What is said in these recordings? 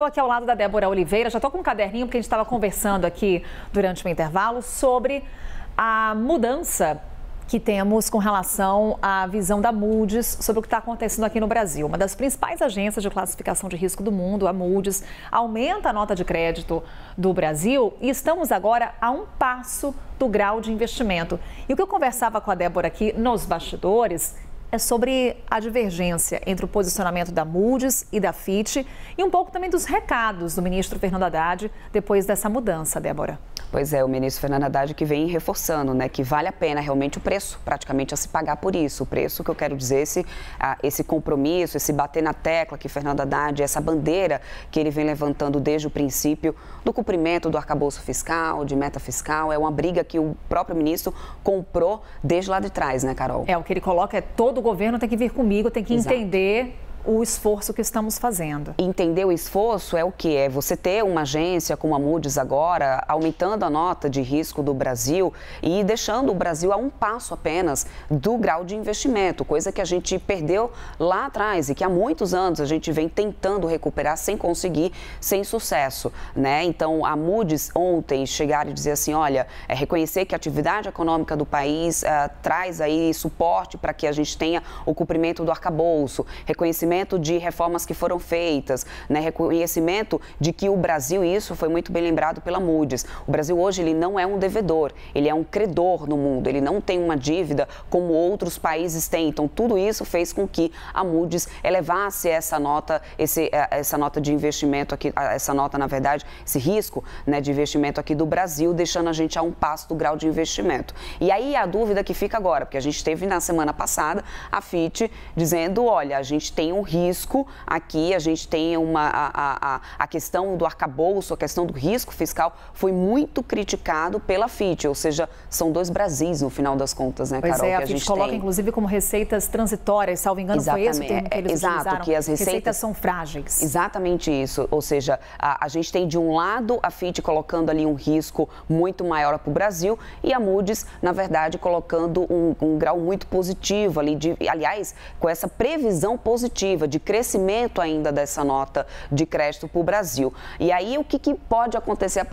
Estou aqui ao lado da Débora Oliveira, já estou com um caderninho porque a gente estava conversando aqui durante o intervalo sobre a mudança que temos com relação à visão da Moody's sobre o que está acontecendo aqui no Brasil. Uma das principais agências de classificação de risco do mundo, a Moody's, aumenta a nota de crédito do Brasil e estamos agora a um passo do grau de investimento. E o que eu conversava com a Débora aqui nos bastidores é sobre a divergência entre o posicionamento da Moody's e da Fitch e um pouco também dos recados do ministro Fernando Haddad depois dessa mudança, Débora. Pois é, o ministro Fernando Haddad que vem reforçando, né, que vale a pena realmente o preço, praticamente a se pagar por isso. O preço que eu quero dizer, esse compromisso, esse bater na tecla que Fernando Haddad, essa bandeira que ele vem levantando desde o princípio do cumprimento do arcabouço fiscal, de meta fiscal, é uma briga que o próprio ministro comprou desde lá de trás, né, Carol? O que ele coloca é todo o governo tem que vir comigo, tem que entender o esforço que estamos fazendo. Entender o esforço é o que? É você ter uma agência como a Moody's agora, aumentando a nota de risco do Brasil e deixando o Brasil a um passo apenas do grau de investimento, coisa que a gente perdeu lá atrás e que há muitos anos a gente vem tentando recuperar sem conseguir, sem sucesso, né? Então, a Moody's ontem chegar e dizer assim, olha, reconhecer que a atividade econômica do país traz aí suporte para que a gente tenha o cumprimento do arcabouço, reconhecimento de reformas que foram feitas, né? Reconhecimento de que o Brasil, e isso foi muito bem lembrado pela Moody's, o Brasil hoje ele não é um devedor, ele é um credor no mundo, ele não tem uma dívida como outros países têm. Então, tudo isso fez com que a Moody's elevasse essa nota, essa nota de investimento aqui, essa nota, na verdade, esse risco, né, de investimento aqui do Brasil, deixando a gente a um passo do grau de investimento. E aí a dúvida que fica agora, porque a gente teve na semana passada a Fitch dizendo, olha, a gente tem um risco aqui, a gente tem a questão do arcabouço, a questão do risco fiscal foi muito criticado pela Fitch, ou seja, são dois Brasis no final das contas, né, Carol? Pois é, a Fitch coloca inclusive como receitas transitórias, salvo engano, foi esse o termo que eles utilizaram. Que as receitas são frágeis. Exatamente isso, ou seja, a gente tem de um lado a Fitch colocando ali um risco muito maior para o Brasil e a Moody's, na verdade, colocando um grau muito positivo ali, aliás, com essa previsão positiva de crescimento ainda dessa nota de crédito para o Brasil. E aí, o que pode acontecer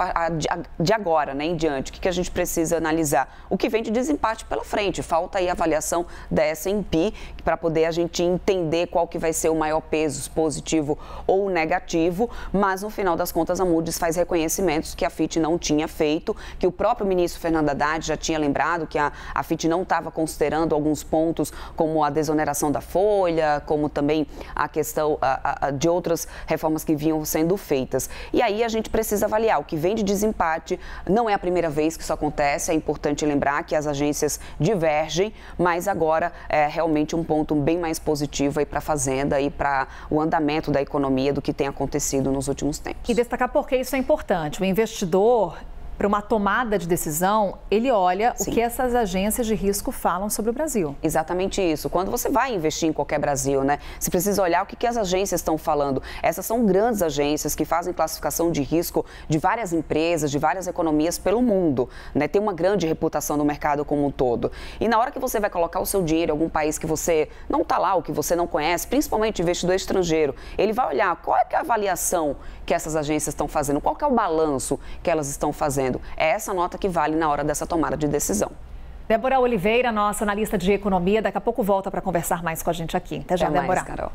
de agora, né, em diante? O que a gente precisa analisar? O que vem de desempate pela frente. Falta aí a avaliação da S&P para poder a gente entender qual que vai ser o maior peso, positivo ou negativo, mas no final das contas a Moody's faz reconhecimentos que a Fitch não tinha feito, que o próprio ministro Fernando Haddad já tinha lembrado que a Fitch não estava considerando alguns pontos como a desoneração da folha, como também a questão de outras reformas que vinham sendo feitas. E aí a gente precisa avaliar. O que vem de desempate não é a primeira vez que isso acontece, é importante lembrar que as agências divergem, mas agora é realmente um ponto bem mais positivo aí para a Fazenda e para o andamento da economia do que tem acontecido nos últimos tempos. E destacar por que isso é importante. O investidor, para uma tomada de decisão, ele olha o que essas agências de risco falam sobre o Brasil. Exatamente isso. Quando você vai investir em qualquer Brasil, né, você precisa olhar o que as agências estão falando. Essas são grandes agências que fazem classificação de risco de várias empresas, de várias economias pelo mundo, né, tem uma grande reputação no mercado como um todo. E na hora que você vai colocar o seu dinheiro em algum país que você não está lá, ou que você não conhece, principalmente investidor estrangeiro, ele vai olhar qual é a avaliação que essas agências estão fazendo, qual que é o balanço que elas estão fazendo. É essa nota que vale na hora dessa tomada de decisão. Débora Oliveira, nossa analista de economia, daqui a pouco volta para conversar mais com a gente aqui. Até já, Débora. Carol.